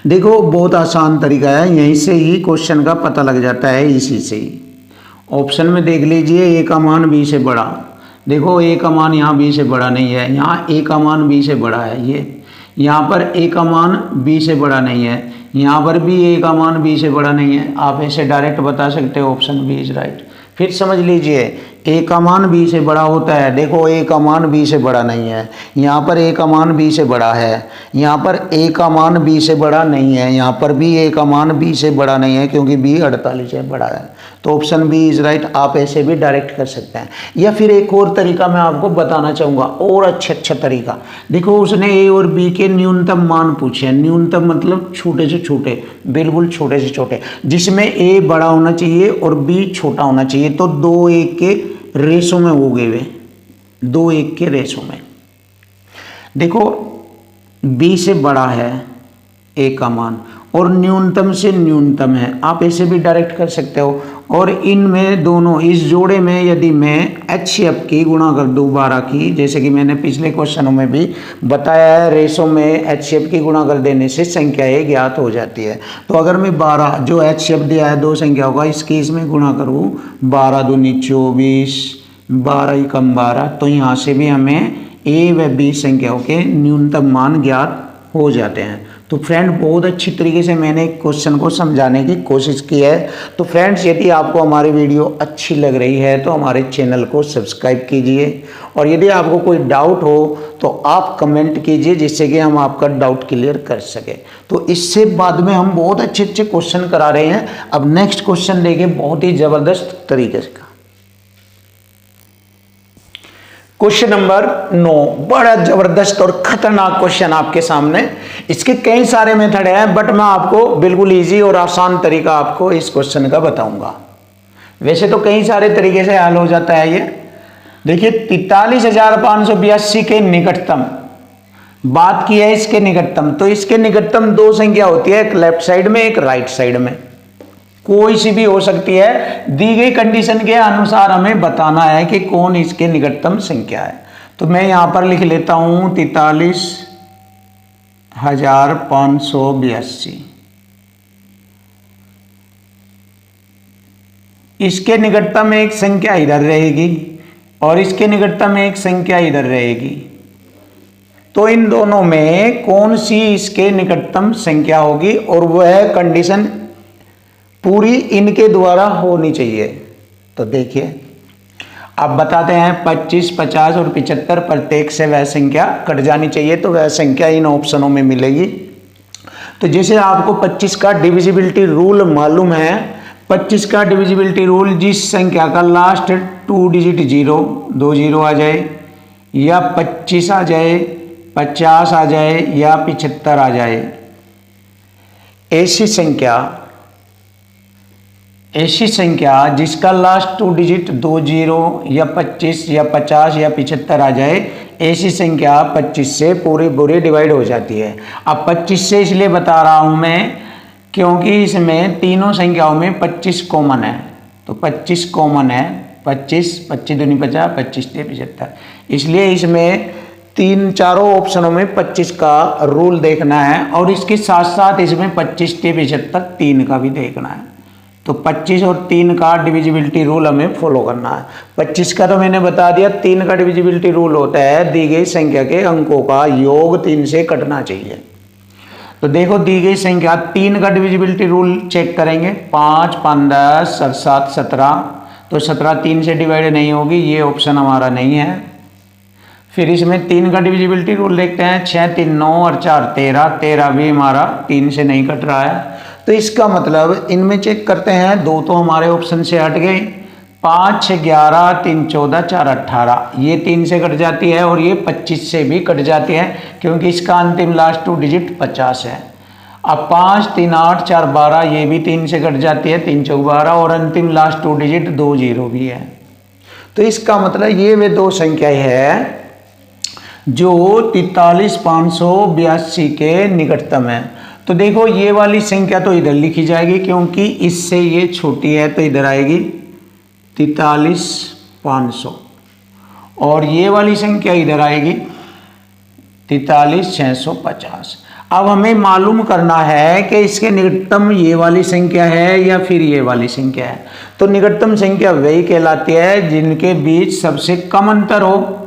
देखो बहुत आसान तरीका है, यहीं से ही क्वेश्चन का पता लग जाता है, इसी से ही। ऑप्शन में देख लीजिए, ए का मान बी से बड़ा। देखो ए का मान यहाँ बी से बड़ा नहीं है, यहाँ ए का मान बी से बड़ा है, ये यहाँ पर ए का मान बी से बड़ा नहीं है, यहाँ पर भी ए का मान बी से बड़ा नहीं है। आप ऐसे डायरेक्ट बता सकते हो ऑप्शन बी इज राइट। फिर समझ लीजिए, ए का मान बी से बड़ा होता है। देखो ए का मान बी से बड़ा नहीं है, यहाँ पर ए का मान बी से बड़ा है, यहाँ पर ए का मान बी से बड़ा नहीं है, यहाँ पर भी ए का मान बी से बड़ा नहीं है क्योंकि बी 48 से बड़ा है। तो ऑप्शन बी इज राइट। आप ऐसे भी डायरेक्ट कर सकते हैं। या फिर एक और तरीका मैं आपको बताना चाहूँगा, और अच्छा तरीका। देखो उसने ए और बी के न्यूनतम मान पूछे हैं। न्यूनतम मतलब छोटे से छोटे, बिल्कुल छोटे से छोटे, जिसमें ए बड़ा होना चाहिए और बी छोटा होना चाहिए। तो 2:1 के रेशो में हो गए वे, 2:1 के रेशो में। देखो बी से बड़ा है ए का मान और न्यूनतम से न्यूनतम है, आप ऐसे भी डायरेक्ट कर सकते हो। और इनमें दोनों, इस जोड़े में यदि मैं HCF की गुणा कर दूँ 12 की, जैसे कि मैंने पिछले क्वेश्चनों में भी बताया है, रेशो में HCF की गुणा कर देने से संख्याएं ज्ञात हो जाती है। तो अगर मैं 12 जो HCF दिया है दो संख्याओं का, इसकी इसमें गुणा करूँ, 12 दूनी 24, 12 एकम 12, तो यहाँ से भी हमें ए व बी संख्याओं के न्यूनतम मान ज्ञात हो जाते हैं। तो फ्रेंड बहुत अच्छी तरीके से मैंने क्वेश्चन को समझाने की कोशिश की है। तो फ्रेंड्स यदि आपको हमारी वीडियो अच्छी लग रही है तो हमारे चैनल को सब्सक्राइब कीजिए, और यदि आपको कोई डाउट हो तो आप कमेंट कीजिए जिससे कि हम आपका डाउट क्लियर कर सके। तो इससे बाद में हम बहुत अच्छे क्वेश्चन करा रहे हैं। अब नेक्स्ट क्वेश्चन देखिए, बहुत ही ज़बरदस्त तरीके से। क्वेश्चन नंबर 9, बड़ा जबरदस्त और खतरनाक क्वेश्चन आपके सामने। इसके कई सारे मेथड हैं बट मैं आपको बिल्कुल इजी और आसान तरीका आपको इस क्वेश्चन का बताऊंगा। वैसे तो कई सारे तरीके से हल हो जाता है ये। देखिए 43,582 के निकटतम बात की है, इसके निकटतम। तो इसके निकटतम दो संख्या होती है, एक लेफ्ट साइड में एक राइट साइड में, कोई सी भी हो सकती है। दी गई कंडीशन के अनुसार हमें बताना है कि कौन इसके निकटतम संख्या है। तो मैं यहां पर लिख लेता हूं 43,582। इसके निकटतम एक संख्या इधर रहेगी और इसके निकटतम एक संख्या इधर रहेगी। तो इन दोनों में कौन सी इसके निकटतम संख्या होगी, और वह कंडीशन पूरी इनके द्वारा होनी चाहिए। तो देखिए अब बताते हैं 25, 50 और 75 प्रत्येक से वह संख्या कट जानी चाहिए, तो वह संख्या इन ऑप्शनों में मिलेगी। तो जैसे आपको 25 का डिविजिबिलिटी रूल मालूम है, 25 का डिविजिबिलिटी रूल, जिस संख्या का लास्ट 2 डिजिट 0, 2 0 आ जाए, या 25 आ जाए, 50 आ जाए, या 75 आ जाए, ऐसी संख्या जिसका लास्ट 2 डिजिट 2 0 या 25 या 50 या 75 आ जाए, ऐसी संख्या 25 से पूरी डिवाइड हो जाती है। अब 25 से इसलिए बता रहा हूं मैं क्योंकि इसमें तीनों संख्याओं में 25 कॉमन है। तो 25 कॉमन है, 25 25 दूनी 50, 25 से 75, इसलिए इसमें चारों ऑप्शनों में 25 का रूल देखना है, और इसके साथ साथ इसमें 25 से 75 3 का भी देखना है। तो 25 और 3 का डिविजिबिलिटी रूल हमें फॉलो करना है। 25 का तो मैंने बता दिया, 3 का डिविजिबिलिटी रूल होता है दी गई संख्या के अंकों का योग 3 से कटना चाहिए। तो देखो दी गई संख्या 3 का डिविजिबिलिटी रूल चेक करेंगे, 5 5 10 7 17, तो 17 3 से डिवाइड नहीं होगी, ये ऑप्शन हमारा नहीं है। फिर इसमें 3 का डिविजिबिलिटी रूल देखते हैं, 6 3 9 और 4 13, 13 भी हमारा 3 से नहीं कट रहा है। तो इसका मतलब इनमें चेक करते हैं, 2 तो हमारे ऑप्शन से हट गए, 5 6 11 3 14 4 18, ये 3 से कट जाती है, और ये 25 से भी कट जाती है क्योंकि इसका अंतिम लास्ट 2 डिजिट 50 है। अब 5 3 8 4 12, ये भी 3 से कट जाती है, 3 4 12, और अंतिम लास्ट 2 डिजिट 2 0 भी है। तो इसका मतलब ये वे दो संख्याएं है जो 43 582 के निकटतम है। तो देखो ये वाली संख्या तो इधर लिखी जाएगी क्योंकि इससे ये छोटी है, तो इधर आएगी 43 500, और ये वाली संख्या इधर आएगी 43 650। अब हमें मालूम करना है कि इसके निकटतम ये वाली संख्या है या फिर ये वाली संख्या है। तो निकटतम संख्या वही कहलाती है जिनके बीच सबसे कम अंतर हो।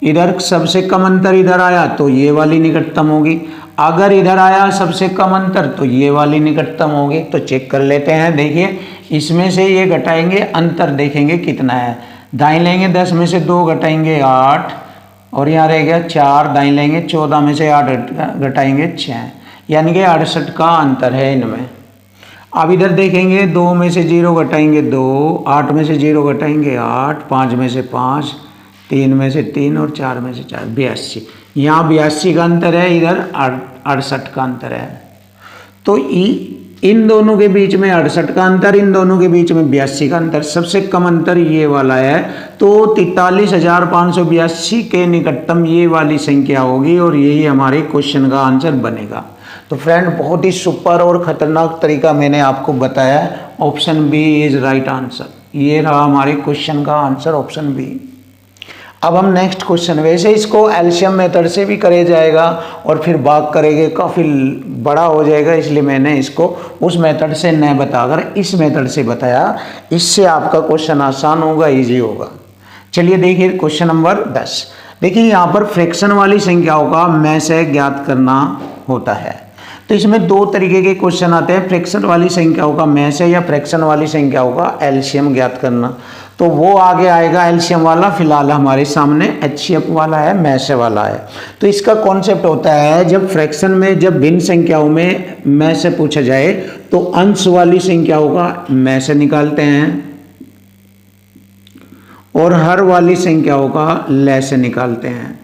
इधर सबसे कम अंतर इधर आया तो ये वाली निकटतम होगी, अगर इधर आया सबसे कम अंतर तो ये वाली निकटतम होगी। तो चेक कर लेते हैं, देखिए इसमें से ये घटाएंगे, अंतर देखेंगे कितना है। दाएं लेंगे 10 में से 2 घटाएंगे 8, और यहाँ रह गया 4, दाएं लेंगे 14 में से 8 घटाएंगे 6, यानी कि 68 का अंतर है इनमें। अब इधर देखेंगे 2 में से 0 घटाएंगे 2, 8 में से 0 घटाएंगे 8, 5 में से 5, 3 में से 3 और 4 में से 4, 82। यहाँ 82 का अंतर है, इधर 68 का अंतर है। तो इन दोनों के बीच में 68 का अंतर, इन दोनों के बीच में 82 का अंतर, सबसे कम अंतर ये वाला है। तो 43,582 के निकटतम ये वाली संख्या होगी, और यही हमारे क्वेश्चन का आंसर बनेगा। तो फ्रेंड बहुत ही सुपर और खतरनाक तरीका मैंने आपको बताया, option B is right answer. ये रहा हमारे क्वेश्चन का आंसर, ऑप्शन बी। अब हम नेक्स्ट क्वेश्चन, वैसे इसको एलसीएम मेथड से भी करे जाएगा और फिर भाग करेंगे, काफ़ी बड़ा हो जाएगा, इसलिए मैंने इसको उस मेथड से न बताकर इस मेथड से बताया। इससे आपका क्वेश्चन आसान होगा, इजी होगा। चलिए देखिए क्वेश्चन नंबर 10। देखिए यहाँ पर फ्रैक्शन वाली संख्याओं का मैं से ज्ञात करना होता है। तो इसमें 2 तरीके के क्वेश्चन आते हैं, फ्रैक्शन वाली संख्याओं का मैं से या फ्रैक्शन वाली संख्याओं का एलसीएम ज्ञात करना। तो वो आगे आएगा एलसीएम वाला, फिलहाल हमारे सामने एचसीएफ वाला है, मैसे वाला है। तो इसका कॉन्सेप्ट होता है, जब फ्रैक्शन में जब भिन्न संख्याओं में मैं से पूछा जाए तो अंश वाली संख्याओं का मैं से निकालते हैं और हर वाली संख्याओं का लय से निकालते हैं।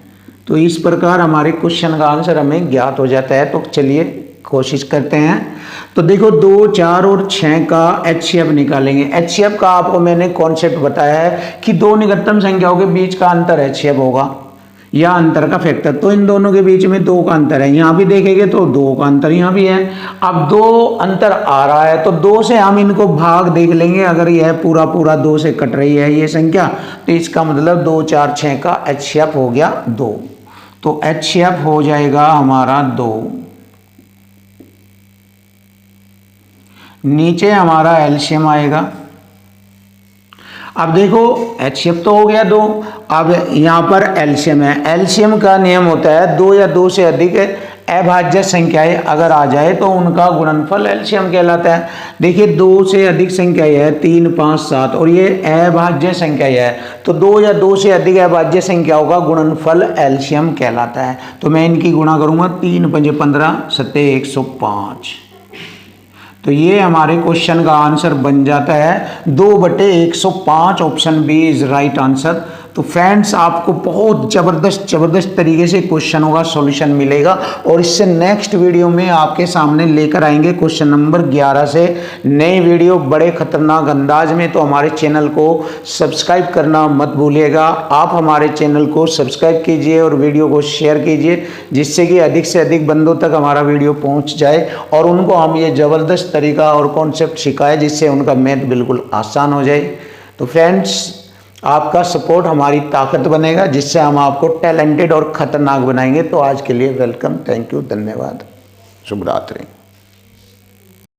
तो इस प्रकार हमारे क्वेश्चन का आंसर हमें ज्ञात हो जाता है। तो चलिए कोशिश करते हैं। तो देखो 2, 4 और 6 का एचसीएफ निकालेंगे। एचसीएफ का आपको मैंने कॉन्सेप्ट बताया है कि 2 निकटतम संख्याओं के बीच का अंतर एचसीएफ होगा या अंतर का फैक्टर। तो इन दोनों के बीच में 2 का अंतर है, यहाँ भी देखेंगे तो 2 का अंतर यहाँ भी है। अब 2 अंतर आ रहा है तो 2 से हम इनको भाग देख लेंगे। अगर यह पूरा 2 से कट रही है ये संख्या, तो इसका मतलब 2, 4, 6 का एचसीएफ हो गया 2। तो एचसीएफ हो जाएगा हमारा 2। नीचे हमारा एलसीएम आएगा। अब देखो एचसीएफ तो हो गया 2, अब यहाँ पर एलसीएम है। एलसीएम का नियम होता है 2 या 2 से अधिक अभाज्य संख्याएं अगर आ जाए तो उनका गुणनफल एलसीएम कहलाता है। देखिए 2 से अधिक संख्याएं है 3, 5, 7 और ये अभाज्य संख्याएं है, तो 2 या 2 से अधिक अभाज्य संख्याओं का गुणनफल एलसीएम कहलाता है। तो मैं इनकी गुणा करूंगा 3 पंजे 15 सत्ते 105। तो ये हमारे क्वेश्चन का आंसर बन जाता है 2/105। Option B is right answer. तो फ्रेंड्स आपको बहुत ज़बरदस्त तरीके से क्वेश्चनों का सॉल्यूशन मिलेगा और इससे नेक्स्ट वीडियो में आपके सामने लेकर आएंगे क्वेश्चन नंबर 11 से नई वीडियो बड़े खतरनाक अंदाज में। तो हमारे चैनल को सब्सक्राइब करना मत भूलिएगा। आप हमारे चैनल को सब्सक्राइब कीजिए और वीडियो को शेयर कीजिए, जिससे कि अधिक से अधिक बंदों तक हमारा वीडियो पहुंच जाए और उनको हम ये ज़बरदस्त तरीका और कॉन्सेप्ट सिखाएं, जिससे उनका मैथ बिल्कुल आसान हो जाए। तो फ्रेंड्स आपका सपोर्ट हमारी ताकत बनेगा, जिससे हम आपको टैलेंटेड और ख़तरनाक बनाएंगे। तो आज के लिए वेलकम, थैंक यू, धन्यवाद, शुभ रात्रि।